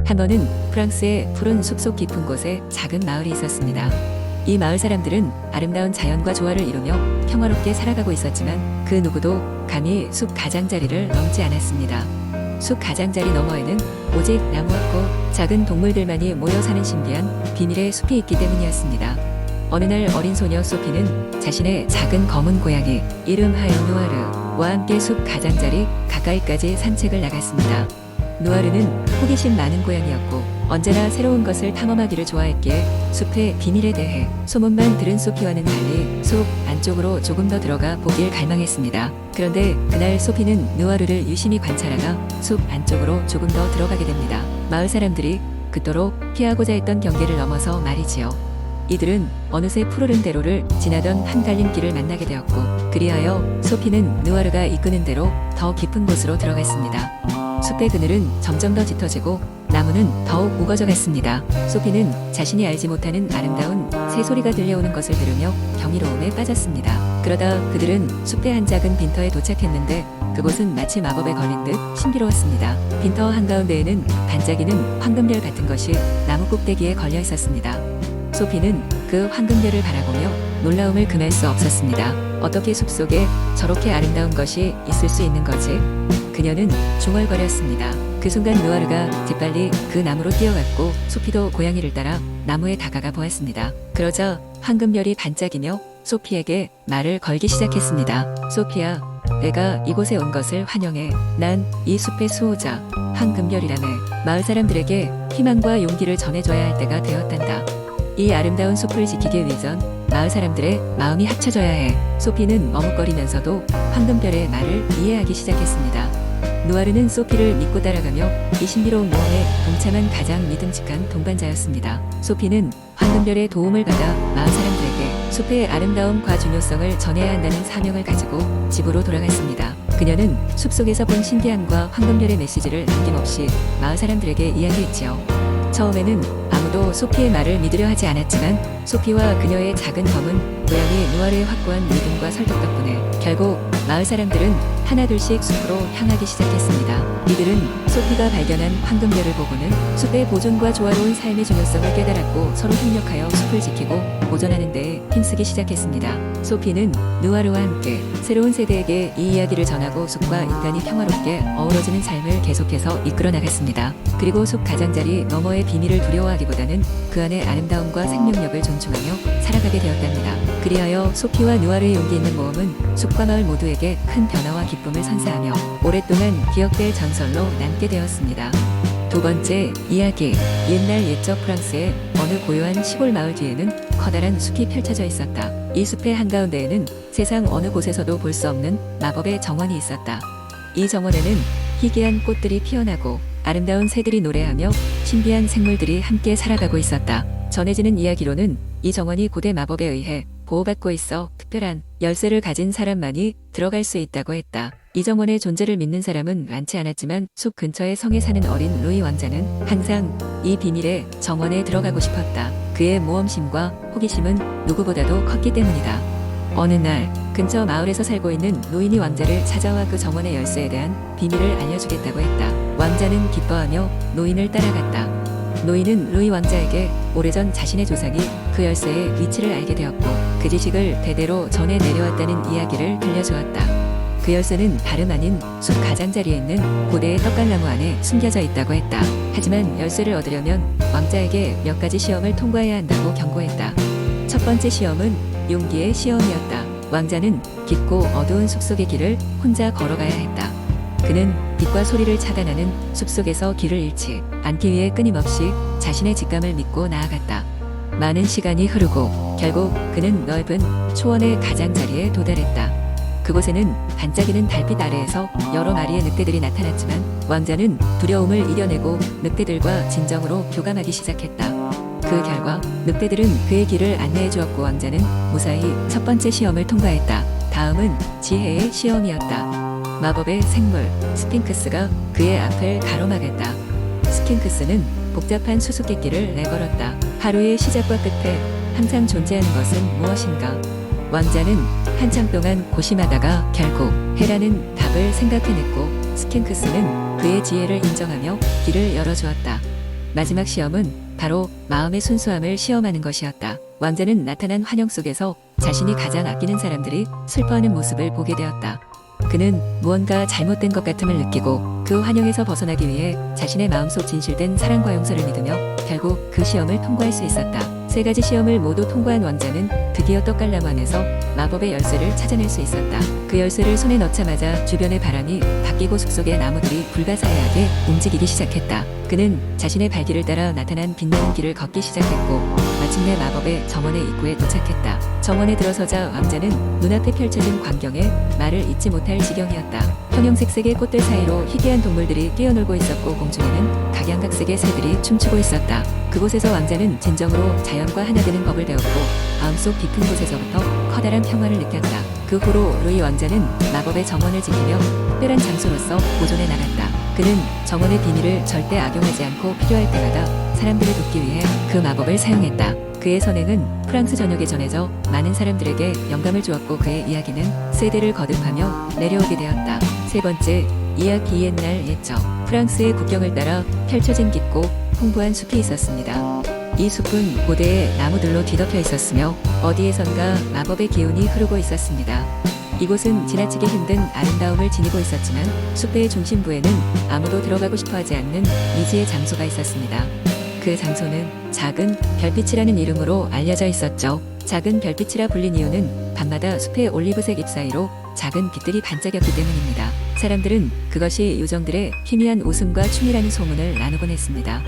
한 번은 프랑스의 푸른 숲속 깊은 곳에 작은 마을이 있었습니다. 이 마을 사람들은 아름다운 자연과 조화를 이루며 평화롭게 살아가고 있었지만 그 누구도 감히 숲 가장자리를 넘지 않았습니다. 숲 가장자리 너머에는 오직 나무와 꽃, 작은 동물들만이 모여 사는 신비한 비밀의 숲이 있기 때문이었습니다. 어느 날 어린 소녀 소피는 자신의 작은 검은 고양이 이름하여 누아르와 함께 숲 가장자리 가까이까지 산책을 나갔습니다. 누아르는 호기심 많은 고양이였고 언제나 새로운 것을 탐험하기를 좋아했기에 숲의 비밀에 대해 소문만 들은 소피와는 달리 숲 안쪽으로 조금 더 들어가 보길 갈망했습니다. 그런데 그날 소피는 누아르를 유심히 관찰하다 숲 안쪽으로 조금 더 들어가게 됩니다. 마을 사람들이 그토록 피하고자 했던 경계를 넘어서 말이지요. 이들은 어느새 푸르른 대로를 지나던 한 갈림길을 만나게 되었고 그리하여 소피는 누아르가 이끄는 대로 더 깊은 곳으로 들어갔습니다. 숲의 그늘은 점점 더 짙어지고 나무는 더욱 우거져 갔습니다. 소피는 자신이 알지 못하는 아름다운 새소리가 들려오는 것을 들으며 경이로움에 빠졌습니다. 그러다 그들은 숲의 한 작은 빈터에 도착했는데 그곳은 마치 마법에 걸린 듯 신비로웠습니다. 빈터 한가운데에는 반짝이는 황금별 같은 것이 나무 꼭대기에 걸려 있었습니다. 소피는 그 황금별을 바라보며 놀라움을 금할 수 없었습니다. 어떻게 숲속에 저렇게 아름다운 것이 있을 수 있는 거지? 그녀는 중얼거렸습니다. 그 순간 누아르가 재빨리 그 나무로 뛰어갔고 소피도 고양이를 따라 나무에 다가가 보았습니다. 그러자 황금별이 반짝이며 소피에게 말을 걸기 시작했습니다. 소피야, 내가 이곳에 온 것을 환영해. 난 이 숲의 수호자 황금별이라네. 마을 사람들에게 희망과 용기를 전해줘야 할 때가 되었단다. 이 아름다운 숲을 지키기 위전 마을 사람들의 마음이 합쳐져야 해. 소피는 머뭇거리면서도 황금별의 말을 이해하기 시작했습니다. 누아르는 소피를 믿고 따라가며 이 신비로운 모험에 동참한 가장 믿음직한 동반자였습니다. 소피는 황금별의 도움을 받아 마을 사람들에게 숲의 아름다움과 중요성을 전해야 한다는 사명을 가지고 집으로 돌아갔습니다. 그녀는 숲속에서 본 신비함과 황금별의 메시지를 남김없이 마을 사람들에게 이야기했지요. 처음에는 아무도 소피의 말을 믿으려 하지 않았지만 소피와 그녀의 작은 검은 고양이 누아르의 확고한 믿음과 설득 덕분에 결국 마을 사람들은 하나둘씩 숲으로 향하기 시작했습니다. 이들은 소피가 발견한 황금별을 보고는 숲의 보존과 조화로운 삶의 중요성을 깨달았고 서로 협력하여 숲을 지키고 보존하는 데에 힘쓰기 시작했습니다. 소피는 누아르와 함께 새로운 세대에게 이 이야기를 전하고 숲과 인간이 평화롭게 어우러지는 삶을 계속해서 이끌어 나갔습니다. 그리고 숲 가장자리 너머의 비밀을 두려워하기보다는 그 안의 아름다움과 생명력을 존중하며 살아가게 되었답니다. 그리하여 소피와 누아르의 용기 있는 모험은 숲과 마을 모두에게 큰 변화와 기쁨을 선사하며 오랫동안 기억될 전설로 남게 되었습니다. 두 번째 이야기. 옛날 옛적 프랑스의 어느 고요한 시골 마을 뒤에는 커다란 숲이 펼쳐져 있었다. 이 숲의 한가운데에는 세상 어느 곳에서도 볼 수 없는 마법의 정원이 있었다. 이 정원에는 희귀한 꽃들이 피어나고 아름다운 새들이 노래하며 신비한 생물들이 함께 살아가고 있었다. 전해지는 이야기로는 이 정원이 고대 마법에 의해 보호받고 있어 특별한 열쇠를 가진 사람만이 들어갈 수 있다고 했다. 이 정원의 존재를 믿는 사람은 많지 않았지만 숲 근처의 성에 사는 어린 루이 왕자는 항상 이 비밀의 정원에 들어가고 싶었다. 그의 모험심과 호기심은 누구보다도 컸기 때문이다. 어느 날 근처 마을에서 살고 있는 노인이 왕자를 찾아와 그 정원의 열쇠에 대한 비밀을 알려주겠다고 했다. 왕자는 기뻐하며 노인을 따라갔다. 노인은 루이 왕자에게 오래전 자신의 조상이 그 열쇠의 위치를 알게 되었고 그 지식을 대대로 전해 내려왔다는 이야기를 들려주었다. 그 열쇠는 다름 아닌 숲 가장자리에 있는 고대의 떡갈나무 안에 숨겨져 있다고 했다. 하지만 열쇠를 얻으려면 왕자에게 몇 가지 시험을 통과해야 한다고 경고했다. 첫 번째 시험은 용기의 시험이었다. 왕자는 깊고 어두운 숲속의 길을 혼자 걸어가야 했다. 그는 빛과 소리를 차단하는 숲속에서 길을 잃지 않기 위해 끊임없이 자신의 직감을 믿고 나아갔다. 많은 시간이 흐르고 결국 그는 넓은 초원의 가장자리에 도달했다. 그곳에는 반짝이는 달빛 아래에서 여러 마리의 늑대들이 나타났지만 왕자는 두려움을 이겨내고 늑대들과 진정으로 교감하기 시작했다. 그 결과 늑대들은 그의 길을 안내해 주었고 왕자는 무사히 첫 번째 시험을 통과했다. 다음은 지혜의 시험이었다. 마법의 생물 스핑크스가 그의 앞을 가로막았다. 스핑크스는 복잡한 수수께끼를 내걸었다. 하루의 시작과 끝에 항상 존재하는 것은 무엇인가? 왕자는 한참 동안 고심하다가 결국 해라는 답을 생각해냈고 스핑크스는 그의 지혜를 인정하며 길을 열어주었다. 마지막 시험은 바로 마음의 순수함을 시험하는 것이었다. 왕자는 나타난 환영 속에서 자신이 가장 아끼는 사람들이 슬퍼하는 모습을 보게 되었다. 그는 무언가 잘못된 것 같음을 느끼고 그 환영에서 벗어나기 위해 자신의 마음속 진실된 사랑과 용서를 믿으며 결국 그 시험을 통과할 수 있었다. 3가지 시험을 모두 통과한 왕자는 드디어 떡갈나무 안에서 마법의 열쇠를 찾아낼 수 있었다. 그 열쇠를 손에 넣자마자 주변의 바람이 바뀌고 숲속의 나무들이 불가사의하게 움직이기 시작했다. 그는 자신의 발길을 따라 나타난 빛나는 길을 걷기 시작했고 마침내 마법의 정원의 입구에 도착했다. 정원에 들어서자 왕자는 눈앞에 펼쳐진 광경에 말을 잇지 못할 지경이었다. 형형색색의 꽃들 사이로 희귀한 동물들이 뛰어놀고 있었고 공중에는 각양각색의 새들이 춤추고 있었다. 그곳에서 왕자는 진정으로 자연과 하나 되는 법을 배웠고 마음속 깊은 곳에서부터 커다란 평화를 느꼈다. 그 후로 루이 왕자는 마법의 정원을 지키며 특별한 장소로서 보존해 나갔다. 그는 정원의 비밀을 절대 악용하지 않고 필요할 때마다 사람들을 돕기 위해 그 마법을 사용했다. 그의 선행은 프랑스 전역에 전해져 많은 사람들에게 영감을 주었고 그의 이야기는 세대를 거듭하며 내려오게 되었다. 3번째, 이야기 옛날 옛적. 프랑스의 국경을 따라 펼쳐진 깊고 풍부한 숲이 있었습니다. 이 숲은 고대의 나무들로 뒤덮여 있었으며 어디에선가 마법의 기운이 흐르고 있었습니다. 이곳은 지나치기 힘든 아름다움을 지니고 있었지만 숲의 중심부에는 아무도 들어가고 싶어하지 않는 미지의 장소가 있었습니다. 그 장소는 작은 별빛이라는 이름으로 알려져 있었죠. 작은 별빛이라 불린 이유는 밤마다 숲의 올리브색 잎 사이로 작은 빛들이 반짝였기 때문입니다. 사람들은 그것이 요정들의 희미한 웃음과 춤이라는 소문을 나누곤 했습니다.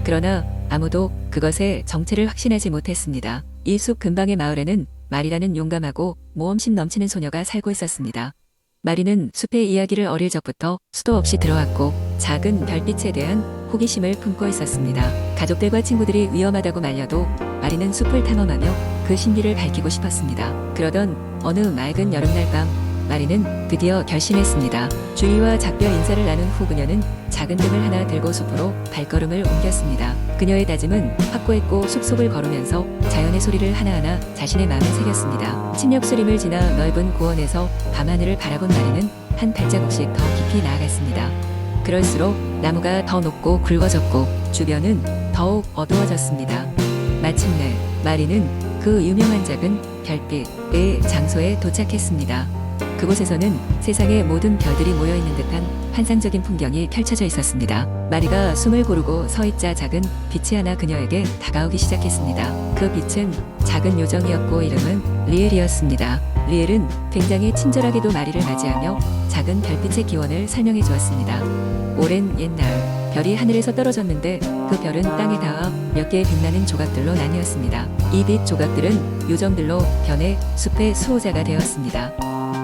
그러나 아무도 그것의 정체를 확신하지 못했습니다. 이 숲 근방의 마을에는 마리라는 용감하고 모험심 넘치는 소녀가 살고 있었습니다. 마리는 숲의 이야기를 어릴 적부터 수도 없이 들어왔고 작은 별빛에 대한 호기심을 품고 있었습니다. 가족들과 친구들이 위험하다고 말려도 마리는 숲을 탐험하며 그 신비를 밝히고 싶었습니다. 그러던 어느 맑은 여름날 밤 마리는 드디어 결심했습니다. 주위와 작별 인사를 나눈 후 그녀는 작은 등을 하나 들고 숲으로 발걸음을 옮겼습니다. 그녀의 다짐은 확고했고 숲속을 걸으면서 자연의 소리를 하나하나 자신의 마음에 새겼습니다. 침략수림을 지나 넓은 고원에서 밤하늘을 바라본 마리는 한 발자국씩 더 깊이 나아갔습니다. 그럴수록 나무가 더 높고 굵어졌고 주변은 더욱 어두워졌습니다. 마침내 마리는 그 유명한 작은 별빛의 장소에 도착했습니다. 그곳에서는 세상의 모든 별들이 모여있는 듯한 환상적인 풍경이 펼쳐져 있었습니다. 마리가 숨을 고르고 서있자 작은 빛이 하나 그녀에게 다가오기 시작했습니다. 그 빛은 작은 요정이었고 이름은 리엘이었습니다. 리엘은 굉장히 친절하게도 마리를 맞이하며 작은 별빛의 기원을 설명해 주었습니다. 오랜 옛날 별이 하늘에서 떨어졌는데 그 별은 땅에 닿아 몇 개의 빛나는 조각들로 나뉘었습니다. 이 빛 조각들은 요정들로 변해 숲의 수호자가 되었습니다.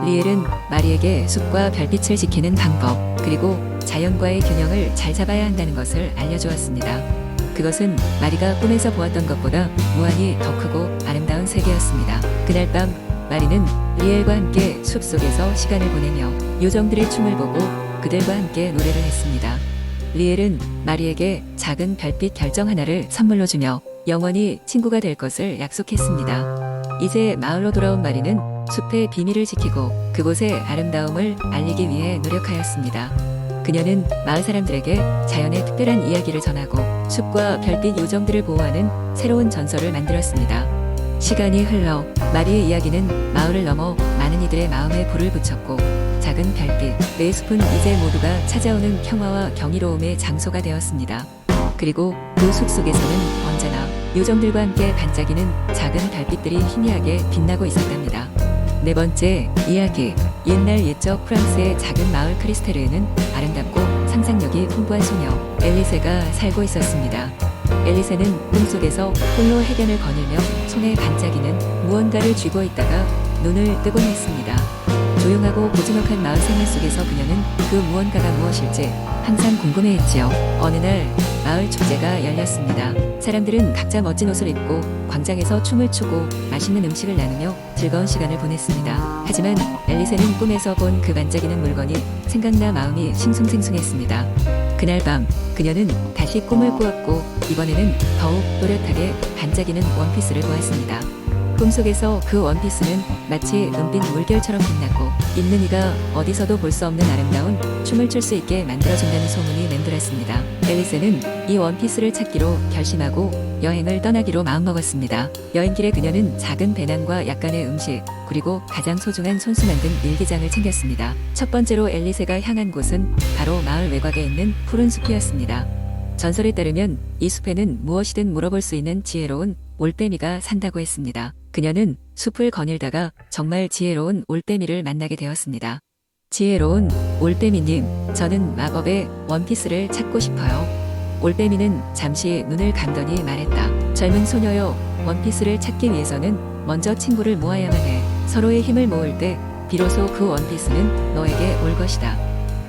리엘은 마리에게 숲과 별빛을 지키는 방법 그리고 자연과의 균형을 잘 잡아야 한다는 것을 알려주었습니다. 그것은 마리가 꿈에서 보았던 것보다 무한히 더 크고 아름다운 세계였습니다. 그날 밤 마리는 리엘과 함께 숲속에서 시간을 보내며 요정들의 춤을 보고 그들과 함께 노래를 했습니다. 리엘은 마리에게 작은 별빛 결정 하나를 선물로 주며 영원히 친구가 될 것을 약속했습니다. 이제 마을로 돌아온 마리는 숲의 비밀을 지키고 그곳의 아름다움을 알리기 위해 노력하였습니다. 그녀는 마을 사람들에게 자연의 특별한 이야기를 전하고 숲과 별빛 요정들을 보호하는 새로운 전설을 만들었습니다. 시간이 흘러 마리의 이야기는 마을을 넘어 많은 이들의 마음에 불을 붙였고 작은 별빛, 내 숲은 이제 모두가 찾아오는 평화와 경이로움의 장소가 되었습니다. 그리고 그 숲 속에서는 언제나 요정들과 함께 반짝이는 작은 별빛들이 희미하게 빛나고 있었답니다. 4번째, 이야기. 옛날 옛적 프랑스의 작은 마을 크리스테르에는 아름답고 상상력이 풍부한 소녀 엘리세가 살고 있었습니다. 엘리세는 꿈속에서 홀로 해변을 거닐며 손에 반짝이는 무언가를 쥐고 있다가 눈을 뜨곤 했습니다. 조용하고 고즈넉한 마을 생활 속에서 그녀는 그 무언가가 무엇일지 항상 궁금해했지요. 어느 날 마을 축제가 열렸습니다. 사람들은 각자 멋진 옷을 입고 광장에서 춤을 추고 맛있는 음식을 나누며 즐거운 시간을 보냈습니다. 하지만 엘리세는 꿈에서 본 그 반짝이는 물건이 생각나 마음이 싱숭생숭했습니다. 그날 밤 그녀는 다시 꿈을 꾸었고 이번에는 더욱 또렷하게 반짝이는 원피스를 보았습니다. 꿈속에서 그 원피스는 마치 은빛 물결처럼 빛났고 있는 이가 어디서도 볼 수 없는 아름다운 춤을 출 수 있게 만들어준다는 소문이 맴돌았습니다. 앨리스는 이 원피스를 찾기로 결심하고 여행을 떠나기로 마음먹었습니다. 여행길에 그녀는 작은 배낭과 약간의 음식, 그리고 가장 소중한 손수 만든 일기장을 챙겼습니다. 첫 번째로 앨리스가 향한 곳은 바로 마을 외곽에 있는 푸른 숲이었습니다. 전설에 따르면 이 숲에는 무엇이든 물어볼 수 있는 지혜로운 올빼미가 산다고 했습니다. 그녀는 숲을 거닐다가 정말 지혜로운 올빼미를 만나게 되었습니다. 지혜로운 올빼미님, 저는 마법의 원피스를 찾고 싶어요. 올빼미는 잠시 눈을 감더니 말했다. 젊은 소녀여, 원피스를 찾기 위해서는 먼저 친구를 모아야만 해. 서로의 힘을 모을 때 비로소 그 원피스는 너에게 올 것이다.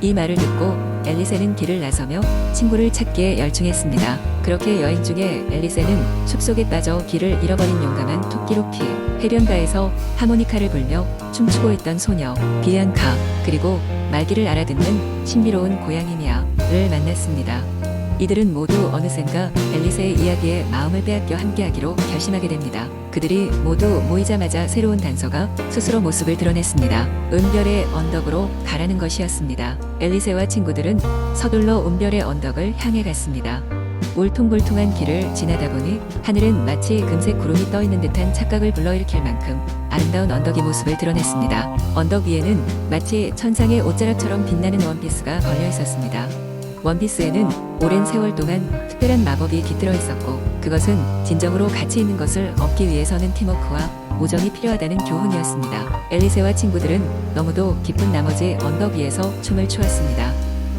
이 말을 듣고 앨리세는 길을 나서며 친구를 찾기에 열중했습니다. 그렇게 여행 중에 앨리세는 숲속에 빠져 길을 잃어버린 용감한 토끼 로키, 해변가에서 하모니카를 불며 춤추고 있던 소녀 비앙카, 그리고 말귀를 알아듣는 신비로운 고양이 미아를 만났습니다. 이들은 모두 어느샌가 앨리세의 이야기에 마음을 빼앗겨 함께하기로 결심하게 됩니다. 그들이 모두 모이자마자 새로운 단서가 스스로 모습을 드러냈습니다. 은별의 언덕으로 가라는 것이었습니다. 앨리세와 친구들은 서둘러 은별의 언덕을 향해 갔습니다. 울퉁불퉁한 길을 지나다 보니 하늘은 마치 금색 구름이 떠있는 듯한 착각을 불러일으킬 만큼 아름다운 언덕의 모습을 드러냈습니다. 언덕 위에는 마치 천상의 옷자락처럼 빛나는 원피스가 걸려 있었습니다. 원피스에는 오랜 세월 동안 특별한 마법이 깃들어 있었고, 그것은 진정으로 가치 있는 것을 얻기 위해서는 팀워크와 우정이 필요하다는 교훈이었습니다. 앨리세와 친구들은 너무도 기쁜 나머지 언덕 위에서 춤을 추었습니다.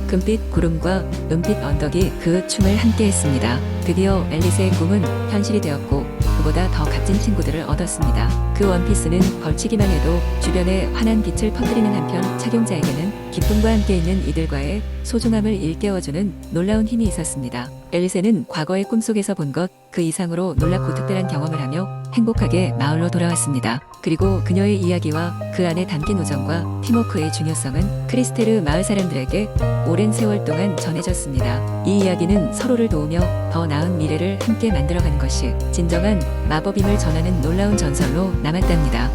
금빛 구름과 은빛 언덕이 그 춤을 함께 했습니다. 드디어 앨리세의 꿈은 현실이 되었고 그보다 더 값진 친구들을 얻었습니다. 그 원피스는 걸치기만 해도 주변에 환한 빛을 퍼뜨리는 한편 착용자에게는 기쁨과 함께 있는 이들과의 소중함을 일깨워주는 놀라운 힘이 있었습니다. 앨리세는 과거의 꿈속에서 본 것 그 이상으로 놀랍고 특별한 경험을 하며 행복하게 마을로 돌아왔습니다. 그리고 그녀의 이야기와 그 안에 담긴 우정과 팀워크의 중요성은 크리스테르 마을 사람들에게 오랜 세월 동안 전해졌습니다. 이 이야기는 서로를 도우며 더 나은 미래를 함께 만들어가는 것이 진정한 마법임을 전하는 놀라운 전설로 남았답니다.